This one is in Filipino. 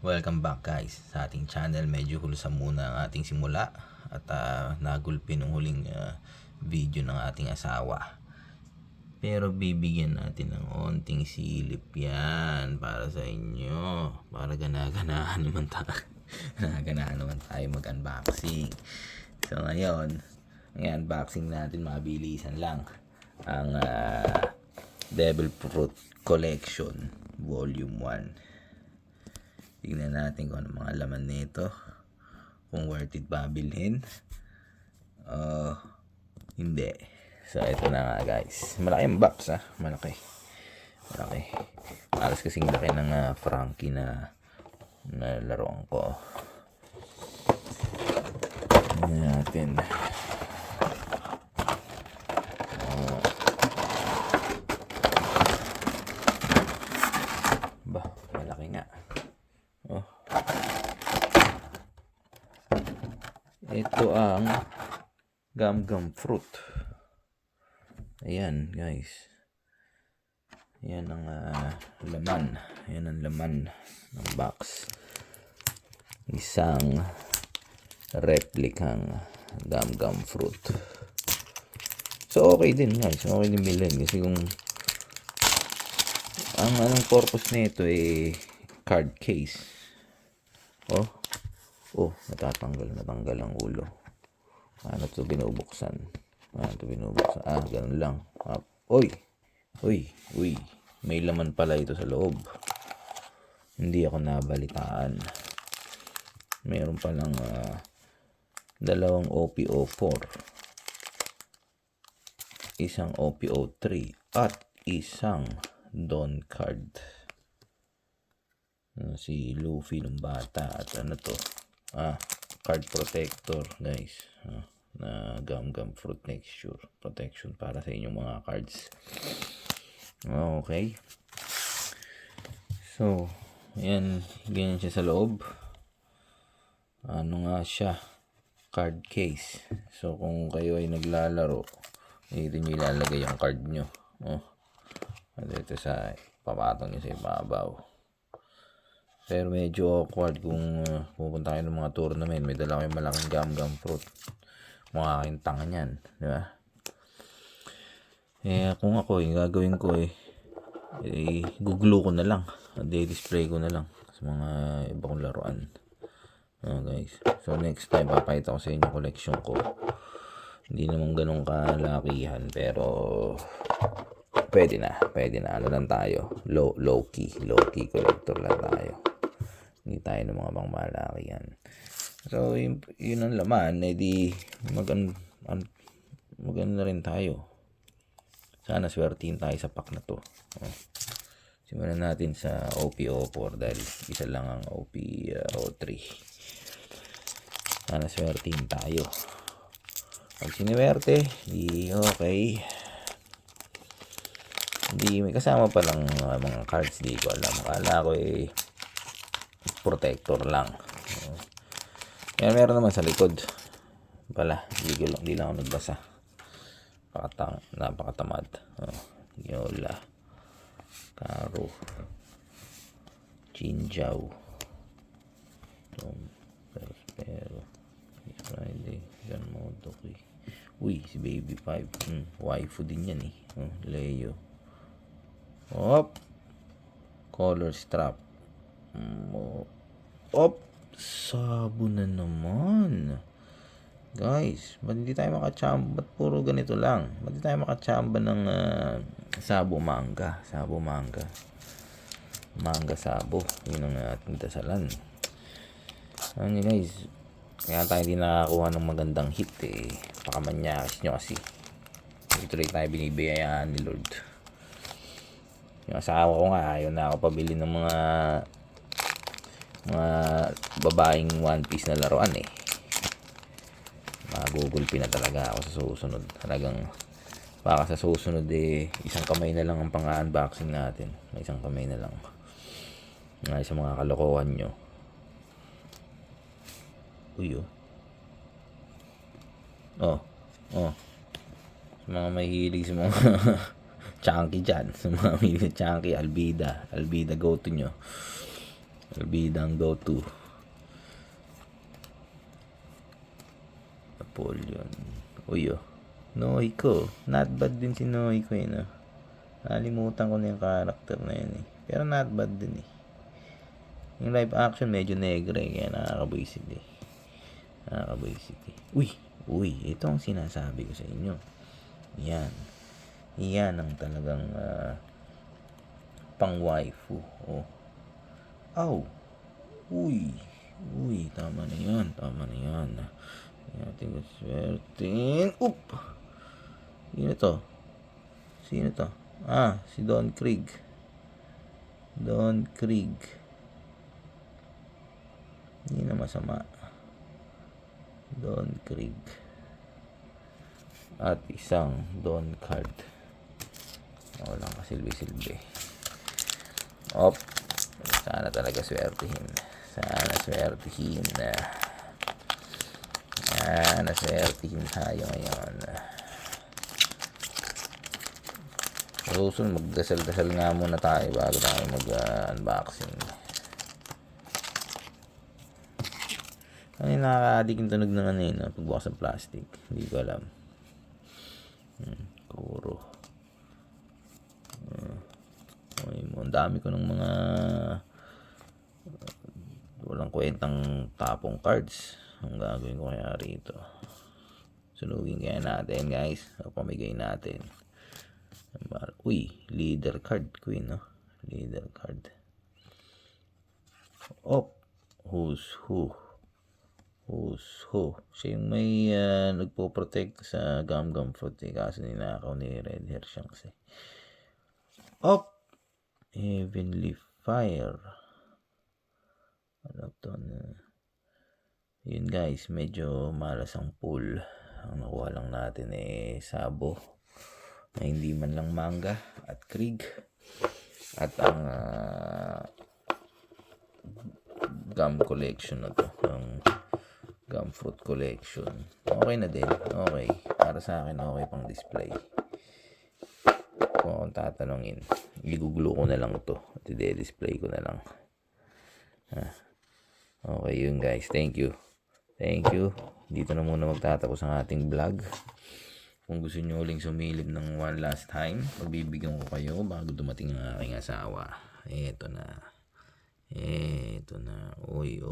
Welcome back guys sa ating channel. Medyo hulusan muna ang ating simula at nagulpi ng huling video ng ating asawa. Pero bibigyan natin ng onting silip yan para sa inyo. Para ganahan naman tayo. Ganahan naman tayo mag-unboxing. So ngayon, ang unboxing natin mabilisan lang. Ang Devil Fruit Collection Volume 1. Tignan natin kung ano mga laman nito. Kung worth it ba bilhin. Hindi. So, ito na nga guys. Malaki yung box ha. Malaki. Alas kasing laki ng Frankie na laruan ko. Tignan natin. Malaki nga. Ito ang gum fruit. Ayan guys. Ayan ang laman. Ayan ang laman ng box. Isang replicang gum fruit. So okay din guys. Okay din bilhin. Kasi kung ang anong purpose nito card case. Natanggal ang ulo. Ano to binubuksan? Ganun lang. Uy. May laman pala ito sa loob. Hindi ako nabalitaan. Meron palang dalawang OPO4. Isang OPO3 at isang Don card. Si Luffy nung bata at ano to? Card protector guys. Na gum fruit texture protection para sa inyong mga cards. Okay. So, ayan, ganyan siya sa loob. Ano nga siya? Card case. So, kung kayo ay naglalaro, dito nyo ilalagay yung card nyo. Dito sa papatong nyo sa ibabaw. Pero medyo awkward kung pupunta kayo ng mga tournament. May dala kayong malaking gum fruit. Mukha kayong tanga niyan. Di ba? Kung ako, gagawin ko guglue ko na lang. Display ko na lang sa mga iba kong laruan. Guys. So next time, papakita ko sa inyo collection ko. Hindi naman ganun kalakihan. Pero pwede na. Ano lang tayo. Low key collector lang tayo. Hindi tayo ng mga bang malakihan. So, yun ang laman. Maganda rin tayo. Sana swertihin tayo sa pack na to. Simulan natin sa OPO4 dahil isa lang ang OPO3. Sana swertihin tayo. Pag siniwerte, okay. Hindi, may kasama pa lang mga cards. Di ko alam. Akala ko protector lang. Yan, meron naman sa likod pala. Hindi lang ako nagbasa. Napakatamad. Yola, Karo, Chinjaw, Tom, Pero, Friday, Jan Motoki. Uy, si Baby 5. Waifu din yan Leo. Color strap. Sabo na naman. Guys, ba't hindi tayo makachamba? Ba't puro ganito lang? Ba't hindi tayo makachamba ng sabo manga? Manga sabo. Yun ang ating dasalan. Ano guys? Kaya tayo hindi nakakuha ng magandang hit Pakamanyakis nyo kasi. Ito rin tayo binibiyayaan ni Lord. Yung asawa ko nga, ayaw na ako pabili ng mga babaeng One Piece na laruan magugulpi na talaga ako sa susunod. Talagang baka sa susunod isang kamay na lang ang pang-unboxing natin. Isang kamay na lang sa mga kalokohan nyo. Sa mga mahilig sa mga chunky dyan, sa mga mahilig sa chunky, Albida go to nyo. Albidang go-to. Napoleon. Uy, oh. Noiko. Not bad din si Noiko, eh, no? Nalimutan ko na yung character na yun, eh. Pero not bad din, eh. Yung live action medyo negro, eh. Kaya nakakabwisit, eh. Nakakabwisit, eh. Uy. Ito ang sinasabi ko sa inyo. Yan ang talagang pang waifu. Oh. Uy, tama na yan. Ating swertin. Sino to? Si Don Krieg. Hindi na masama. Don Krieg. At isang Don card. Walang kasilbi-silbi. Sana talaga swertihin. Sana swertihin tayo ngayon. Susunod, magdasal-dasal nga muna tayo bago tayo mag-unboxing. Ano yung nakaka-addict yung tunog ng ano yun, no? Pagbukas ng plastic. Hindi ko alam. Kuro. Ang dami ko ng mga walang kwentang tapong cards. Ang gagawin ko kaya rito, sunugin kaya natin, guys, o pamigay natin. Leader card, queen, no? Leader card. Who's who? Siya yung may nagpo-protect sa gum fruit, eh, kaso ninakaw ni Red Hair siya kasi. Heavenly Fire. Ano to na? Yun, guys, medyo malas ang pool. Ang nakuha lang natin Sabo na hindi man lang manga at Krieg at ang gum collection na to, ang gum fruit collection. Okay na din. Okay, para sa akin okay pang display. Kung akong tatanungin, igugulo ko na lang to at i-display ko na lang. Okay, yun, guys, thank you. Dito na muna magtatapos ang ating vlog. Kung gusto nyo uling sumilip ng one last time, pagbibigyan ko kayo bago dumating ang aking asawa. Eto na. Uy.